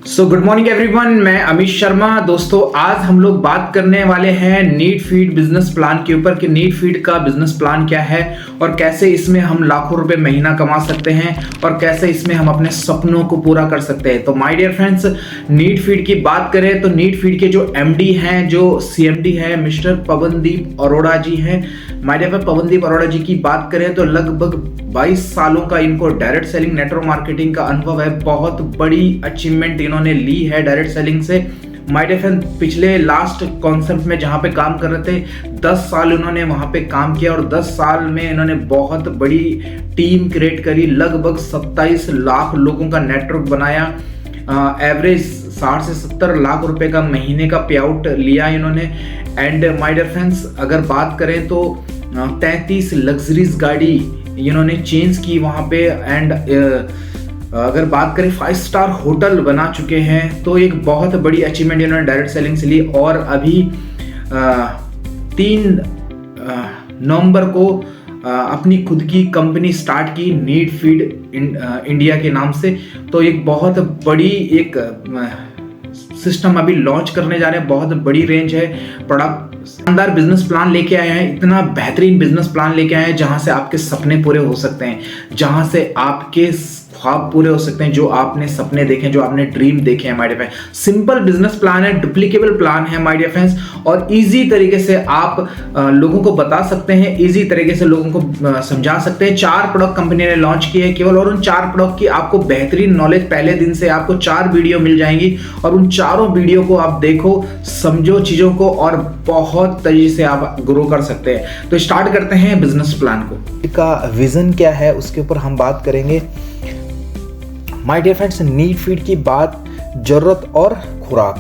Good morning everyone, मैं अमित शर्मा। दोस्तों, आज हम लोग बात करने वाले हैं नीट फीड बिजनेस प्लान के ऊपर कि नीट फीड का बिजनेस प्लान क्या है और कैसे इसमें हम लाखों रुपए महीना कमा सकते हैं और कैसे इसमें हम अपने सपनों को पूरा कर सकते हैं। तो my dear friends, neat feed की बात करें तो नीट फीड के जो एमडी हैं, जो सीएमडी है, मिस्टर पवनदीप अरोड़ा जी हैं। माय डियर पवनदीप अरोड़ा जी की बात करें तो लगभग 22 सालों का इनको डायरेक्ट सेलिंग नेटवर्क मार्केटिंग का अनुभव है। बहुत बड़ी अचीवमेंट इन्होंने ली है डायरेक्ट सेलिंग से। माय डियर फ्रेंड, पिछले लास्ट कॉन्सेप्ट में जहां पे काम कर रहे थे 10 साल इन्होंने वहां पे काम किया और 10 साल में इन्होंने बहुत बड़ी टीम क्रिएट करी। लगभग 27 लाख लोगों का नेटवर्क बनाया। एवरेज 60 से 70 लाख रुपए का महीने का पे आउट लिया इन्होंने। एंड माय डियर फ्रेंड्स, अगर बात करें तो 33 लग्जरीज गाड़ी इन्होंने चेंज की वहाँ पे। एंड अगर बात करें 5 स्टार होटल बना चुके हैं। तो एक बहुत बड़ी अचीवमेंट इन्होंने डायरेक्ट सेलिंग से ली। और अभी 3 नवंबर को अपनी खुद की कंपनी स्टार्ट की, नीट फीड इंडिया के नाम से। तो एक बहुत बड़ी एक सिस्टम अभी लॉन्च करने जा रहे हैं। बहुत बड़ी रेंज है प्रोडक्ट। शानदार बिजनेस प्लान लेके आए हैं, इतना बेहतरीन बिजनेस प्लान लेके आए हैं जहां से आपके सपने पूरे हो सकते हैं, जहां से आपके ख्वाब पूरे हो सकते हैं, जो आपने सपने देखे, जो आपने ड्रीम देखे हैं। My dear friends, simple business plan है, डुप्लीकेबल प्लान है माय डियर फ्रेंड्स। और इजी तरीके से आप लोगों को बता सकते हैं, इजी तरीके से लोगों को समझा सकते हैं। 4 प्रोडक्ट कंपनी ने लॉन्च किए हैं केवल, और उन 4 प्रोडक्ट की आपको बेहतरीन नॉलेज पहले दिन से आपको 4 वीडियो मिल जाएंगी। और उन चारों वीडियो को आप देखो, समझो चीजों को, और बहुत तरीके से आप ग्रो कर सकते हैं। तो स्टार्ट करते हैं बिजनेस प्लान को। का विजन क्या है उसके ऊपर हम बात करेंगे। My dear friends, neat feed की बात जरूरत और खुराक,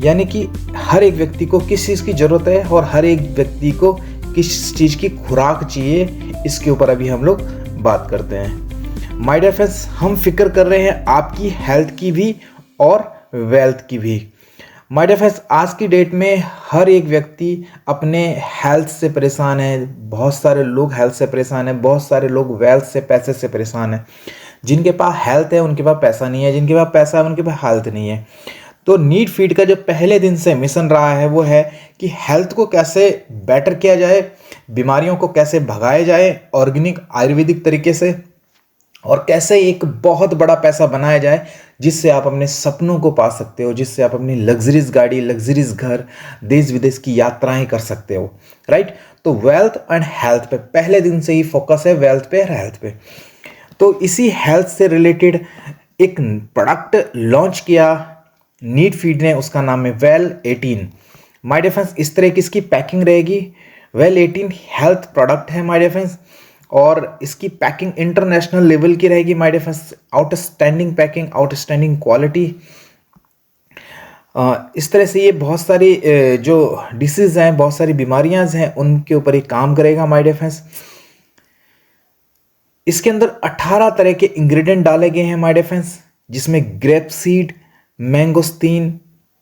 यानी कि हर एक व्यक्ति को किस चीज़ की ज़रूरत है और हर एक व्यक्ति को किस चीज़ की खुराक चाहिए, इसके ऊपर अभी हम लोग बात करते हैं। माय डियर फ्रेंड्स, हम फिक्र कर रहे हैं आपकी हेल्थ की भी और वेल्थ की भी। माय डियर फ्रेंड्स, आज की डेट में हर एक व्यक्ति अपने हेल्थ से परेशान है। बहुत सारे लोग हेल्थ से परेशान हैं, बहुत सारे लोग वेल्थ से, पैसे से परेशान हैं। जिनके पास हेल्थ है उनके पास पैसा नहीं है, जिनके पास पैसा है उनके पास हेल्थ नहीं है। तो नीट फीड का जो पहले दिन से मिशन रहा है वो है कि हेल्थ को कैसे बेटर किया जाए, बीमारियों को कैसे भगाया जाए ऑर्गेनिक आयुर्वेदिक तरीके से, और कैसे एक बहुत बड़ा पैसा बनाया जाए जिससे आप अपने सपनों को पा सकते हो, जिससे आप अपनी लग्जरीज गाड़ी, लग्जरीज घर, देश विदेश की यात्राएं कर सकते हो। राइट। तो वेल्थ एंड हेल्थ पे पहले दिन से ही फोकस है, वेल्थ पे और हेल्थ पे। तो इसी हेल्थ से रिलेटेड एक प्रोडक्ट लॉन्च किया नीट फीड ने, उसका नाम है वेल 18। माय डियर फ्रेंड्स, इस तरह की इसकी पैकिंग रहेगी। वेल 18 हेल्थ प्रोडक्ट है माय डियर फ्रेंड्स, और इसकी पैकिंग इंटरनेशनल लेवल की रहेगी my dear friends. Outstanding packing, outstanding quality. इस तरह से ये बहुत सारी जो डिसीज हैं, बहुत सारी बीमारियां हैं, उनके ऊपर ये काम करेगा माय डियर फ्रेंड्स। इसके अंदर 18 तरह के इंग्रेडिएंट डाले गए हैं माय डियर फ्रेंड्स, जिसमें grape seed, mangosteen,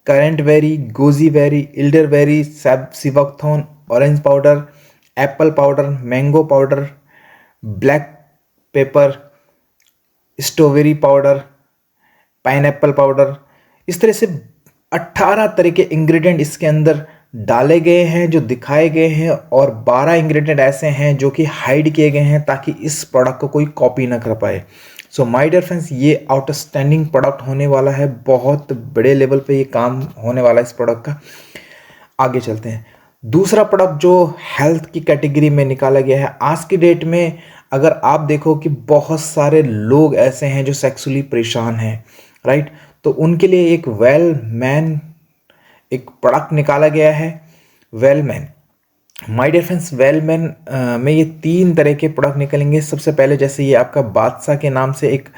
currant berry, goji berry, elderberry, sea buckthorn, orange powder, apple powder, mango powder, black pepper, strawberry powder, pineapple powder. इस तरह से 18 तरह के इंग्रेडिएंट इसके अंदर डाले गए हैं जो दिखाए गए हैं, और 12 इंग्रेडिएंट ऐसे हैं जो कि हाइड किए गए हैं ताकि इस प्रोडक्ट को कोई कॉपी ना कर पाए। सो माय डियर फ्रेंड्स, ये आउटस्टैंडिंग प्रोडक्ट होने वाला है, बहुत बड़े लेवल पे ये काम होने वाला है इस प्रोडक्ट का। आगे चलते हैं। दूसरा प्रोडक्ट जो हेल्थ की कैटेगरी में निकाला गया है, आज की डेट में अगर आप देखो कि बहुत सारे लोग ऐसे हैं जो सेक्सुअली परेशान हैं। राइट। तो उनके लिए एक वेल मैन एक प्रोडक्ट निकाला गया है, well man. My dear friends, well man में ये 3 तरह के प्रोडक्ट निकलेंगे। सबसे पहले जैसे ये आपका बादशाह के नाम से एक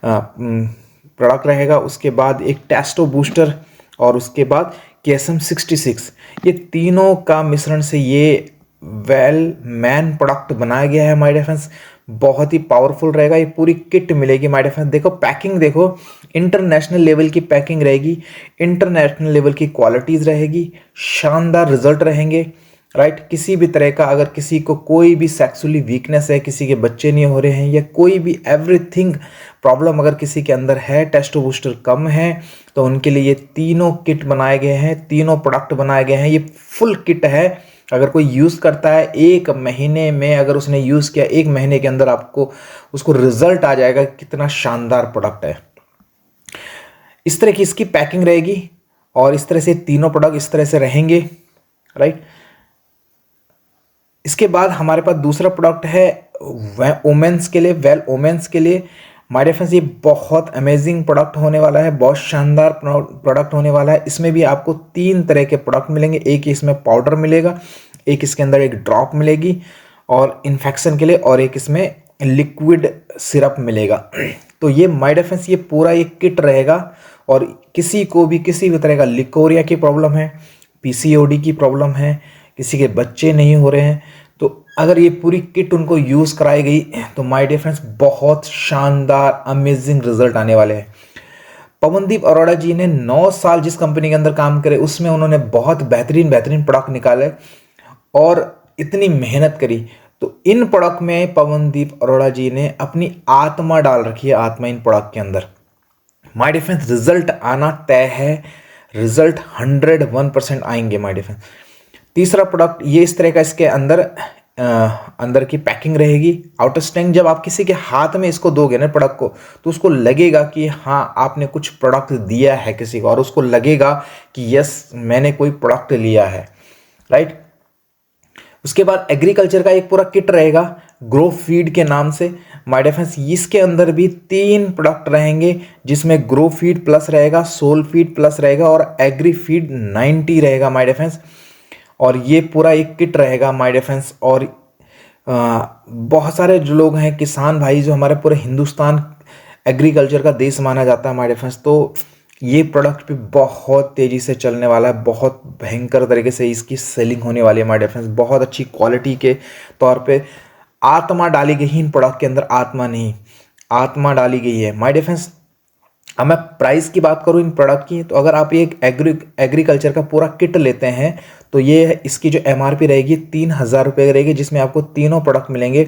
प्रोडक्ट रहेगा, उसके बाद एक टेस्टो बूस्टर, और उसके बाद KSM 66। ये तीनों का मिश्रण से ये वेल मैन प्रोडक्ट बनाया गया है माय डियर फ्रेंड्स। बहुत ही पावरफुल रहेगा, ये पूरी किट मिलेगी माय डियर फ्रेंड्स। देखो पैकिंग, देखो इंटरनेशनल लेवल की पैकिंग रहेगी, इंटरनेशनल लेवल की क्वालिटीज़ रहेगी, शानदार रिजल्ट रहेंगे। राइट। किसी भी तरह का अगर किसी को कोई भी सेक्सुअली वीकनेस है, किसी के बच्चे नहीं हो रहे हैं, या कोई भी एवरीथिंग प्रॉब्लम अगर किसी के अंदर है, टेस्ट बूस्टर कम है, तो उनके लिए ये तीनों किट बनाए गए हैं, तीनों प्रोडक्ट बनाए गए हैं। ये फुल किट है। अगर कोई यूज़ करता है 1 महीने में, अगर उसने यूज़ किया 1 महीने के अंदर आपको उसको रिजल्ट आ जाएगा। कितना शानदार प्रोडक्ट है। इस तरह की इसकी पैकिंग रहेगी और इस तरह से तीनों प्रोडक्ट इस तरह से रहेंगे, राइट। इसके बाद हमारे पास दूसरा प्रोडक्ट है वुमेन्स के लिए, वेल वुमेन्स के लिए। माय डियर फ्रेंड्स, ये बहुत अमेजिंग प्रोडक्ट होने वाला है, बहुत शानदार प्रोडक्ट होने वाला है। इसमें भी आपको 3 तरह के प्रोडक्ट मिलेंगे। एक इसमें पाउडर मिलेगा, एक इसके अंदर एक ड्रॉप मिलेगी और इन्फेक्शन के लिए, और एक इसमें लिक्विड सिरप मिलेगा। तो ये माय डियर फ्रेंड्स, ये पूरा ये किट रहेगा। और किसी को भी किसी भी तरह का लिकोरिया की प्रॉब्लम है, पीसीओडी की प्रॉब्लम है, किसी के बच्चे नहीं हो रहे हैं, तो अगर ये पूरी किट उनको यूज़ कराई गई तो माय डियर फ्रेंड्स बहुत शानदार अमेजिंग रिजल्ट आने वाले हैं। पवनदीप अरोड़ा जी ने 9 साल जिस कंपनी के अंदर काम करे उसमें उन्होंने बहुत बेहतरीन प्रोडक्ट निकाले और इतनी मेहनत करी। तो इन प्रोडक्ट में पवनदीप अरोड़ा जी ने अपनी आत्मा डाल रखी है, आत्मा इन प्रोडक्ट के अंदर। माय डियर फ्रेंड्स, रिजल्ट आना तय है, रिजल्ट 101% आएंगे माय डियर फ्रेंड्स। तीसरा प्रोडक्ट ये इस तरह का इसके अंदर की पैकिंग रहेगी। आउटर स्टैंग जब आप किसी के हाथ में इसको दोगे ना प्रोडक्ट को, तो उसको लगेगा कि हाँ आपने कुछ प्रोडक्ट दिया है किसी को, और उसको लगेगा कि यस मैंने कोई प्रोडक्ट लिया है, राइट। उसके बाद एग्रीकल्चर का एक पूरा किट रहेगा ग्रो फीड के नाम से। माय डियर फ्रेंड्स, इसके अंदर भी 3 प्रोडक्ट रहेंगे, जिसमें ग्रो फीड प्लस रहेगा, सोल फीड प्लस रहेगा और एग्री फीड 90 रहेगा माय डियर फ्रेंड्स। और ये पूरा एक किट रहेगा माय डियर फ्रेंड्स। और बहुत सारे जो लोग हैं किसान भाई, जो हमारे पूरे हिंदुस्तान एग्रीकल्चर का देश माना जाता है माय डियर फ्रेंड्स, तो ये प्रोडक्ट भी बहुत तेज़ी से चलने वाला है, बहुत भयंकर तरीके से इसकी सेलिंग होने वाली है माय डियर फ्रेंड्स। बहुत अच्छी क्वालिटी के तौर पे आत्मा डाली गई है इन प्रोडक्ट के अंदर, आत्मा नहीं आत्मा डाली गई है माय डियर फ्रेंड्स। अब मैं प्राइस की बात करूं इन प्रोडक्ट की, तो अगर आप ये एग्रीकल्चर का पूरा किट लेते हैं तो ये इसकी जो एमआरपी रहेगी 3000 रुपये रहेगी, जिसमें आपको तीनों प्रोडक्ट मिलेंगे,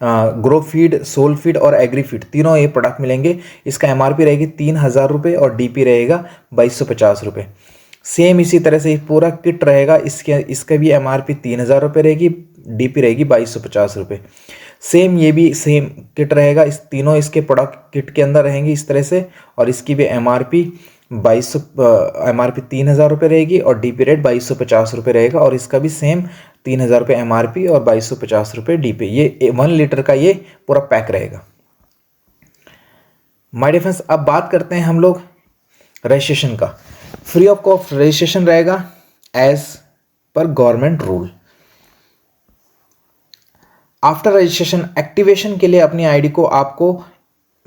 ग्रो फीड, सोल फीड और एग्री फीड, तीनों ये प्रोडक्ट मिलेंगे। इसका एमआरपी रहेगी 3000 रुपये और डीपी रहेगा 2250 रुपये। सेम इसी तरह से पूरा किट रहेगा, इसका भी एमआरपी 3000 रुपये रहेगी, डीपी रहेगी 2250 रुपये। सेम ये भी सेम किट रहेगा, इस तीनों इसके प्रोडक्ट किट के अंदर रहेंगे इस तरह से, और इसकी भी एमआरपी 3000 रुपये रहेगी और डीपी रेट 2250 रुपये रहेगा। और इसका भी सेम 3000 रुपये एमआरपी और 2250 रुपये डीपी। ये 1 लीटर का ये पूरा पैक रहेगा माय डियर फ्रेंड्स। अब बात करते हैं हम लोग रजिस्ट्रेशन का। फ्री ऑफ कॉस्ट रजिस्ट्रेशन रहेगा as per government rule. After registration activation के लिए अपनी आईडी को आपको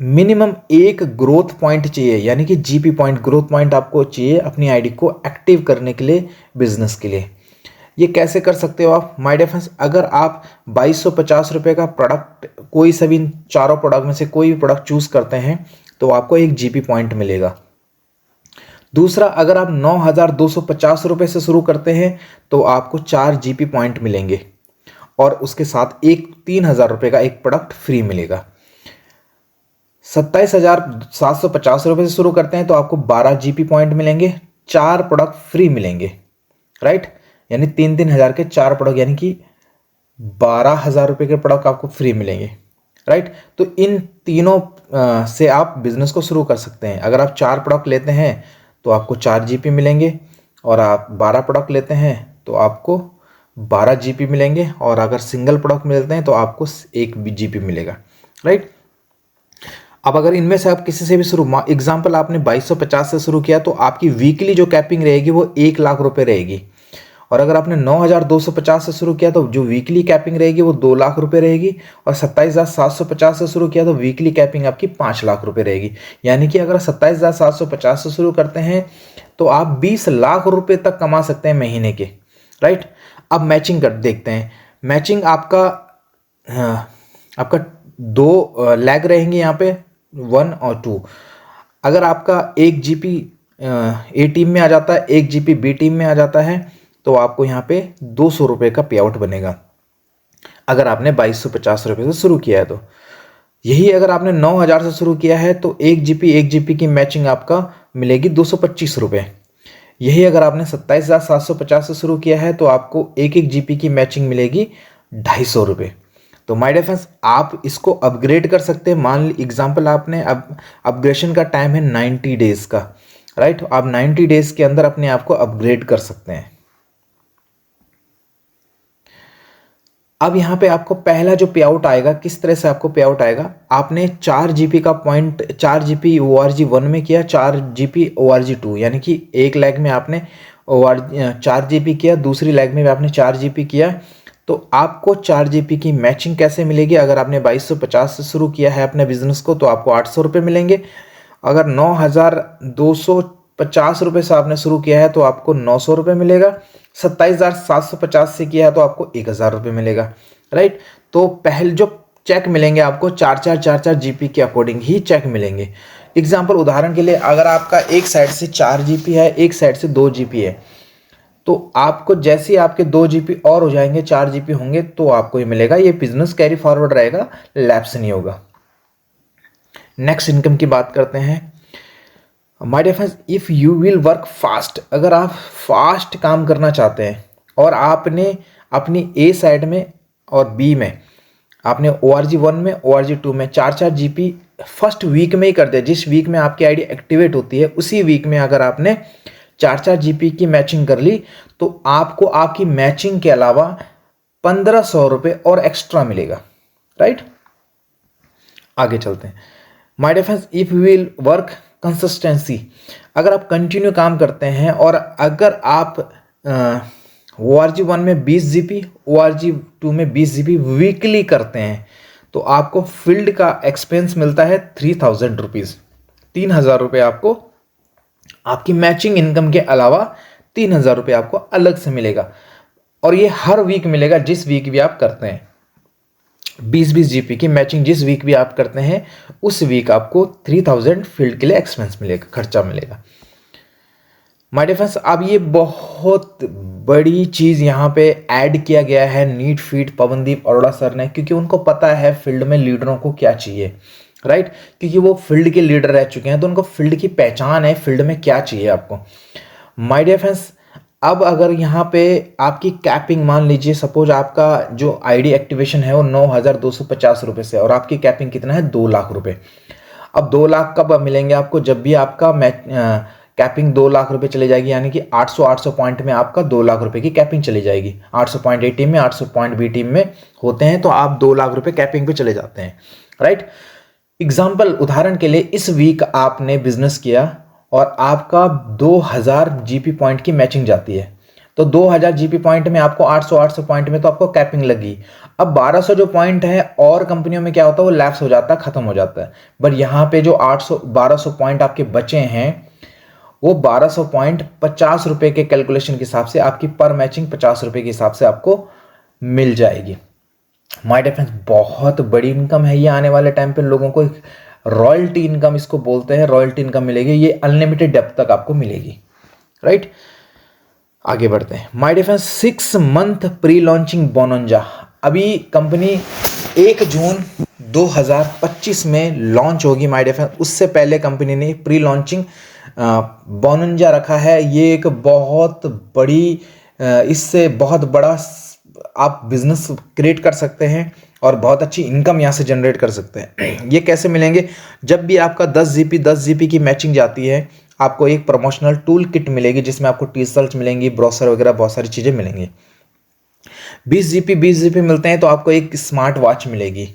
मिनिमम 1 ग्रोथ पॉइंट चाहिए, यानी कि जीपी पॉइंट, ग्रोथ पॉइंट आपको चाहिए अपनी आईडी को एक्टिव करने के लिए, बिजनेस के लिए। ये कैसे कर सकते हो आप माय डियर फ्रेंड्स? अगर आप 2250 रुपये का प्रोडक्ट, कोई से भी चारों प्रोडक्ट में से कोई भी प्रोडक्ट चूज करते हैं तो आपको 1 जीपी पॉइंट मिलेगा। दूसरा, अगर आप 9250 रुपये से शुरू करते हैं तो आपको 4 जीपी पॉइंट मिलेंगे और उसके साथ 3000 रुपये का एक प्रोडक्ट फ्री मिलेगा। 27750 रुपये से शुरू करते हैं तो आपको 12 जीपी पॉइंट मिलेंगे, 4 प्रोडक्ट फ्री मिलेंगे, राइट। यानी 3-3000 के 4 प्रोडक्ट, यानी कि 12000 रुपये के प्रोडक्ट आपको फ्री मिलेंगे, राइट। तो इन तीनों से आप बिजनेस को शुरू कर सकते हैं। अगर आप 4 प्रोडक्ट लेते हैं तो आपको 4 जीपी मिलेंगे, और आप 12 प्रोडक्ट लेते हैं तो आपको 12 जीपी मिलेंगे, और अगर सिंगल प्रोडक्ट मिलते हैं तो आपको 1 जीपी मिलेगा, राइट। अब अगर इनमें से आप किसी से भी शुरू, एग्जाम्पल आपने 2250 से शुरू किया तो आपकी वीकली जो कैपिंग रहेगी वो 1 लाख रुपए रहेगी। और अगर आपने 9250 से शुरू किया तो जो वीकली कैपिंग रहेगी वो 2 लाख रुपए रहेगी। और 27750 से शुरू किया तो वीकली कैपिंग आपकी 5 लाख रुपए रहेगी। यानी कि अगर 27750 से शुरू करते हैं तो आप 20 लाख रुपए तक कमा सकते हैं महीने के, राइट। अब मैचिंग कर देखते हैं। मैचिंग आपका 2 लैग रहेंगे यहाँ पे, 1 और 2। अगर आपका 1 जीपी ए टीम में आ जाता है, 1 जीपी बी टीम में आ जाता है, तो आपको यहाँ पे 200 रुपये का पे आउट बनेगा अगर आपने 2250 रुपये से शुरू किया है तो। यही अगर आपने 9000 से शुरू किया है तो 1 GB की मैचिंग आपका मिलेगी 225 रुपये। यही अगर आपने 27,750 से शुरू किया है तो आपको 1 GB की मैचिंग मिलेगी 250 रुपये। तो माय डियर फ्रेंड्स, आप इसको अपग्रेड कर सकते हैं। मान ली एग्जाम्पल आपने अब अपग्रेडेशन का टाइम है 90 डेज़ का, राइट। आप 90 डेज़ के अंदर अपने आप को अपग्रेड कर सकते हैं। अब यहाँ पे आपको पहला जो पे आउट आएगा, किस तरह से आपको पे आउट आएगा, आपने 4 GB का पॉइंट 4 GB ORG 1 में किया, 4 GB ORG 2, यानी कि एक लेग में आपने 4 GB किया, दूसरी लेग में आपने 4 GB किया, तो आपको 4 GB की मैचिंग कैसे मिलेगी। अगर आपने 2250 से शुरू किया है अपने बिजनेस को तो आपको 800 रुपये मिलेंगे। अगर 9250 रुपये से आपने शुरू किया है तो आपको 900 रुपये मिलेगा। 27,750 से किया है तो आपको 1000 रुपये मिलेगा, राइट। तो पहले जो चेक मिलेंगे आपको 4 GB के अकॉर्डिंग ही चेक मिलेंगे। एग्जाम्पल उदाहरण के लिए, अगर आपका एक साइड से 4 GB है, एक साइड से 2 GB है, तो आपको जैसे ही आपके 2 GB और हो जाएंगे, 4 GB होंगे, तो आपको ये मिलेगा। ये बिजनेस कैरी फॉरवर्ड रहेगा, लैप्स नहीं होगा। नेक्स्ट इनकम की बात करते हैं। My dear friends, if you will work fast, अगर आप फास्ट काम करना चाहते हैं और आपने अपनी ए साइड में और बी में आपने ORG 1 में ORG 2 में 4 GB फर्स्ट वीक में ही कर दिया, जिस वीक में आपकी आईडी एक्टिवेट होती है उसी वीक में अगर आपने 4 GB की मैचिंग कर ली तो आपको आपकी मैचिंग के अलावा 1500 रुपये और एक्स्ट्रा मिलेगा, राइट। आगे चलते हैं। My dear friends, if you will work consistency, अगर आप कंटिन्यू काम करते हैं और अगर आप ORG 1 में 20 GB, ORG 2 में 20 GB वीकली करते हैं तो आपको फील्ड का एक्सपेंस मिलता है 3000 रुपीज़। 3000 रुपये आपको आपकी मैचिंग इनकम के अलावा 3000 रुपये आपको अलग से मिलेगा, और ये हर वीक मिलेगा जिस वीक भी आप करते हैं। 20 GB की मैचिंग जिस वीक भी आप करते हैं उस वीक आपको 3000 फील्ड के लिए एक्सपेंस मिलेगा, खर्चा मिलेगा। माय डियर फ्रेंड्स, अब ये बहुत बड़ी चीज़ यहाँ पे ऐड किया गया है neat feed Pawandeep Arora sir ने, क्योंकि उनको पता है फील्ड में लीडरों को क्या चाहिए, राइट। क्योंकि वो फील्ड के लीडर रह चुके हैं तो उनको फील्ड की पहचान है, फील्ड में क्या चाहिए आपको। माय डियर फ्रेंड्स, अब अगर यहाँ पे आपकी कैपिंग, मान लीजिए सपोज आपका जो आईडी एक्टिवेशन है वो 9250 रुपये से, और आपकी कैपिंग कितना है 2 लाख रुपये। अब 2 लाख कब मिलेंगे आपको, जब भी आपका कैपिंग 2 लाख रुपये चली जाएगी, यानी कि 800 पॉइंट में आपका 2 लाख रुपये की कैपिंग चली जाएगी। 800 पॉइंट ए टीम में, 800 पॉइंट बी टीम में होते हैं तो आप 2 लाख रुपये कैपिंग पे चले जाते हैं, राइट। एग्जाम्पल उदाहरण के लिए, इस वीक आपने बिजनेस किया और आपका 2000 GB पॉइंट की मैचिंग जाती है, तो 2000 GB पॉइंट में आपको 800 पॉइंट में तो आपको कैपिंग लगी। अब 1200 जो पॉइंट है और कंपनियों में क्या होता है वो लैप्स हो जाता है, खत्म हो जाता है। बट यहाँ पे जो 1200 पॉइंट आपके बचे हैं वो 1200 पॉइंट 50 रुपये के कैलकुलेशन के हिसाब से आपकी पर मैचिंग 50 रुपये के हिसाब से आपको मिल जाएगी। माय डियर फ्रेंड्स, बहुत बड़ी इनकम है ये। आने वाले टाइम पे लोगों को रॉयल्टी इनकम इसको बोलते हैं, रॉयल्टी इनकम मिलेगी, ये अनलिमिटेड डेप्थ तक आपको मिलेगी, राइट। आगे बढ़ते हैं। My dear friends, 6 month pre launching bonanza, अभी कंपनी 1 जून 2025 में लॉन्च होगी। माय डियर फ्रेंड्स, उससे पहले कंपनी ने प्री लॉन्चिंग बोनंजा रखा है। ये एक बहुत बड़ी, इससे बहुत बड़ा आप बिजनेस क्रिएट कर सकते हैं और बहुत अच्छी इनकम यहाँ से जनरेट कर सकते हैं। ये कैसे मिलेंगे, जब भी आपका 10 GB की मैचिंग जाती है आपको एक प्रमोशनल टूल किट मिलेगी जिसमें आपको टी शर्ट्स मिलेंगी, ब्रोशर वगैरह बहुत सारी चीज़ें मिलेंगी। 20 GB मिलते हैं तो आपको एक स्मार्ट वॉच मिलेगी।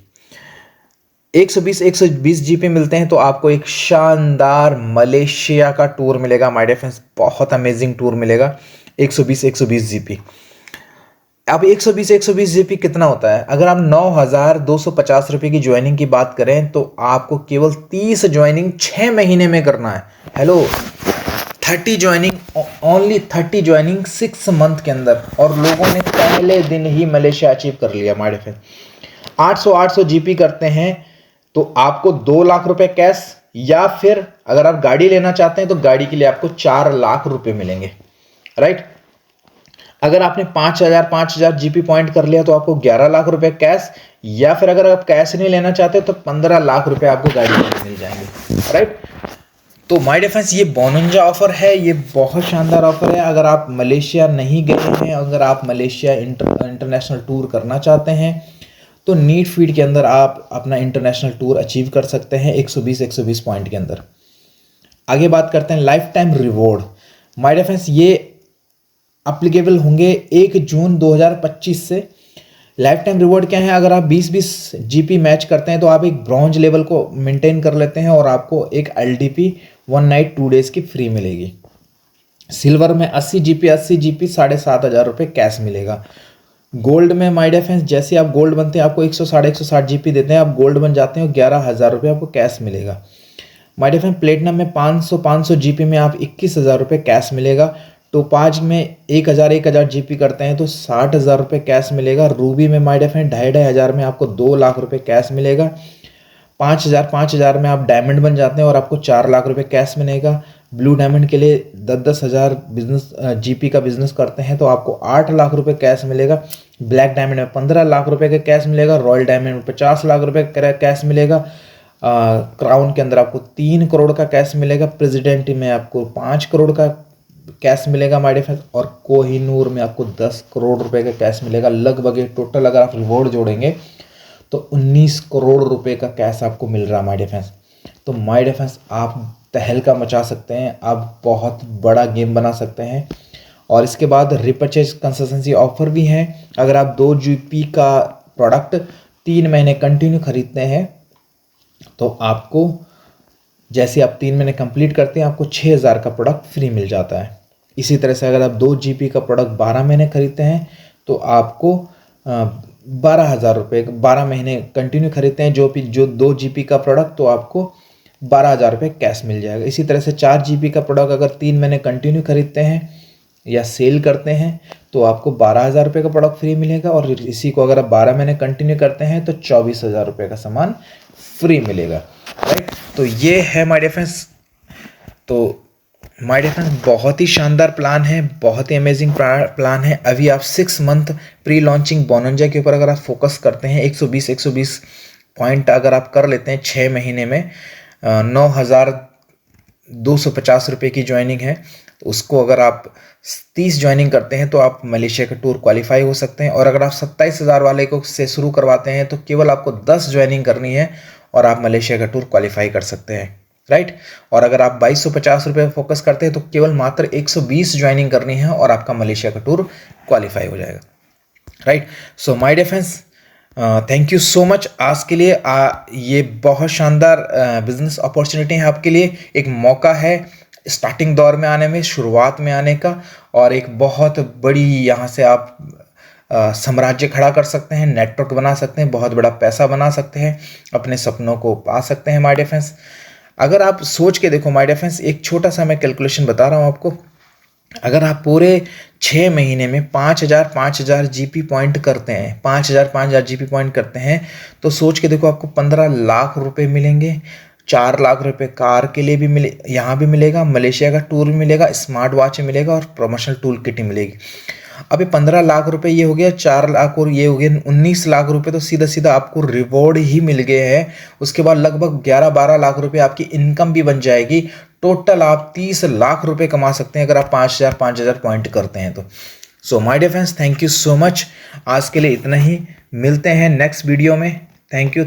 120 GB मिलते हैं तो आपको एक शानदार मलेशिया का टूर मिलेगा। माय डियर फ्रेंड्स, बहुत अमेजिंग टूर मिलेगा। 120 GB। अब 120 GB कितना होता है, अगर आप 9250 रुपये की ज्वाइनिंग की बात करें तो आपको केवल 30 ज्वाइनिंग 6 महीने में करना है। Hello, 30 joining, only 30 joining 6 month के अंदर, और लोगों ने पहले दिन ही मलेशिया अचीव कर लिया। माय डियर फ्रेंड्स, 800 GB करते हैं तो आपको 2 लाख रुपए कैश, या फिर अगर आप गाड़ी लेना चाहते हैं तो गाड़ी के लिए आपको 4 लाख रुपए मिलेंगे, राइट। अगर आपने 5,000 जीपी पॉइंट कर लिया तो आपको 11 लाख रुपए कैश, या फिर अगर आप कैश नहीं लेना चाहते तो 15 लाख रुपए आपको गाड़ी में मिल जाएंगे, राइट। तो माय डियर फ्रेंड्स, ये बोनंजा ऑफर है, ये बहुत शानदार ऑफर है। अगर आप मलेशिया नहीं गए हैं, अगर आप मलेशिया इंटरनेशनल टूर करना चाहते हैं तो नीट फीड के अंदर आप अपना इंटरनेशनल टूर अचीव कर सकते हैं 120 पॉइंट के अंदर। आगे बात करते हैं life time reward. My dear friends, ये अप्लीकेबल होंगे 1 जून 2025 से। लाइफ टाइम रिवॉर्ड क्या है? अगर आप 20-20 जीपी मैच करते हैं तो आप एक ब्रॉन्ज लेवल को मेंटेन कर लेते हैं और आपको एक एलडीपी 1 नाइट 2 डेज की फ्री मिलेगी। सिल्वर में 80 जीपी 7,500 रुपये कैश मिलेगा। गोल्ड में माय डियर फ्रेंड्स, जैसे आप गोल्ड बनते हैं आपको 160 जीपी देते हैं, आप गोल्ड बन जाते हैं 11,000 रुपये आपको कैश मिलेगा। माय डियर फ्रेंड, प्लेटिनम में 500 जीपी में आप 21,000 रुपये कैश मिलेगा। टोपाज में 1,000 जीपी करते हैं तो 60,000 रुपये कैश मिलेगा। रूबी में माय डियर फ्रेंड 2,500 में आपको 2 लाख रुपये कैश मिलेगा। 5,000 में आप डायमंड बन जाते हैं और आपको 4 लाख रुपये कैश मिलेगा। ब्लू डायमंड के लिए 10,000 बिजनेस जीपी का बिजनेस करते हैं तो आपको 8 लाख रुपये कैश मिलेगा। ब्लैक डायमंड में 15 लाख रुपये का कैश मिलेगा। रॉयल डायमंड में 50 लाख रुपये का कैश मिलेगा। क्राउन के अंदर आपको 3 करोड़ का कैश मिलेगा। प्रेसिडेंट में आपको 5 करोड़ का कैश मिलेगा माय डियर फ्रेंड्स, और कोहिनूर में आपको 10 करोड़ रुपए का कैश मिलेगा। लगभग ये टोटल अगर आप रिवॉर्ड जोड़ेंगे तो 19 करोड़ रुपए का कैश आपको मिल रहा है माय डियर फ्रेंड्स। तो माय डियर फ्रेंड्स, आप तहलका मचा सकते हैं, आप बहुत बड़ा गेम बना सकते हैं। और इसके बाद रिपर्चेज कंसिस्टेंसी ऑफर भी है। अगर आप 2 जीपी का प्रोडक्ट 3 महीने कंटिन्यू खरीदते हैं तो आपको, जैसे आप 3 महीने कंप्लीट करते हैं, आपको 6,000 का प्रोडक्ट फ्री मिल जाता है। इसी तरह से अगर आप 2 जीपी का प्रोडक्ट 12 महीने खरीदते हैं तो आपको 12,000 रुपये, 12 महीने कंटिन्यू खरीदते हैं जो 2 जीपी का प्रोडक्ट तो आपको 12,000 रुपये कैश मिल जाएगा। इसी तरह से 4 जीपी का प्रोडक्ट अगर 3 महीने कंटिन्यू खरीदते हैं या सेल करते हैं तो आपको 12,000 रुपये का प्रोडक्ट फ्री मिलेगा। और इसी को अगर आप 12 महीने कंटिन्यू करते हैं तो 24,000 रुपये का सामान फ्री मिलेगा, राइट। तो ये है माय डियर फ्रेंड्स, तो माय डियर फ्रेंड्स बहुत ही शानदार प्लान है, बहुत ही अमेजिंग प्लान है। अभी आप 6 मंथ प्री लॉन्चिंग बोनंजा के ऊपर अगर आप फोकस करते हैं 120 पॉइंट अगर आप कर लेते हैं 6 महीने में 9,250 रुपये की ज्वाइनिंग है, तो उसको अगर आप 30 ज्वाइनिंग करते हैं तो आप मलेशिया का टूर क्वालिफाई हो सकते हैं। और अगर आप 27,000 वाले को से शुरू करवाते हैं तो केवल आपको 10 ज्वाइनिंग करनी है और आप मलेशिया का टूर क्वालिफाई कर सकते हैं, राइट। और अगर आप 2,250 रुपये फोकस करते हैं तो केवल मात्र 120 ज्वाइनिंग करनी है और आपका मलेशिया का टूर क्वालिफाई हो जाएगा, right. So my dear friends, thank you so much. आज के लिए ये बहुत शानदार बिजनेस अपॉर्चुनिटी है आपके लिए, एक मौका है स्टार्टिंग दौर में आने में, शुरुआत में आने का, और एक बहुत बड़ी यहाँ से आप साम्राज्य खड़ा कर सकते हैं, नेटवर्क बना सकते हैं, बहुत बड़ा पैसा बना सकते हैं, अपने सपनों को पा सकते हैं माय डियर फ्रेंड्स। अगर आप सोच के देखो माय डियर फ्रेंड्स, एक छोटा सा मैं कैलकुलेशन बता रहा हूँ आपको। अगर आप पूरे 6 महीने में 5,000 जीपी पॉइंट करते हैं, 5,000 जीपी पॉइंट करते हैं तो सोच के देखो आपको 15 लाख रुपए मिलेंगे। 4 लाख रुपए कार के लिए भी मिले, यहाँ भी मिलेगा, मलेशिया का टूर भी मिलेगा, स्मार्ट वॉच मिलेगा और प्रमोशनल टूल किट ही मिलेगी। अभी 15 लाख रुपए ये हो गया, 4 लाख और ये हो गया 19 लाख रुपए, तो सीधा सीधा आपको रिवॉर्ड ही मिल गए हैं। उसके बाद लगभग 11-12 लाख रुपए आपकी इनकम भी बन जाएगी। टोटल आप 30 लाख रुपए कमा सकते हैं अगर आप 5,000 पॉइंट करते हैं तो। So my dear friends, thank you so much. आज के लिए इतना ही, मिलते हैं नेक्स्ट वीडियो में। Thank you.